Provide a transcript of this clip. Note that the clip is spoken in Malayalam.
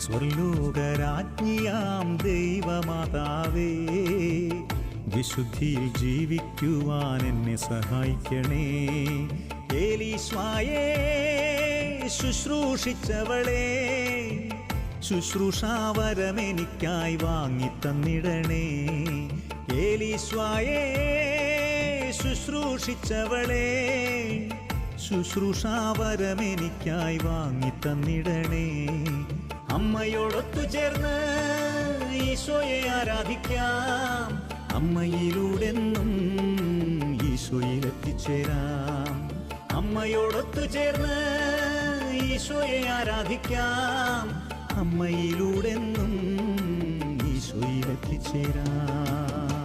സ്വർലോകരാജ്ഞിയാം ദൈവമാതാവേ, വിശുദ്ധിയിൽ ജീവിക്കുവാൻ എന്നെ സഹായിക്കണേ. ഏലീശ്വായേ ശുശ്രൂഷിച്ചവളെ, ശുശ്രൂഷാവരമെനിക്കായി വാങ്ങിത്തന്നിടണേ. ഏലീശ്വായേ ശുശ്രൂഷിച്ചവളെ, ശുശ്രൂഷാവരമെനിക്കായി വാങ്ങിത്തന്നിടണേ. അമ്മയോടൊത്തുചേർന്ന് ഈശോയെ ആരാധിക്കാം, അമ്മയിലൂടെന്നും ഈശോയിലെത്തിച്ചേരാം. അമ്മയോടൊത്തുചേർന്ന് ഈശോയെ ആരാധിക്കാം, അമ്മയിലൂടെന്നും ഈശോയിലെത്തിച്ചേരാം.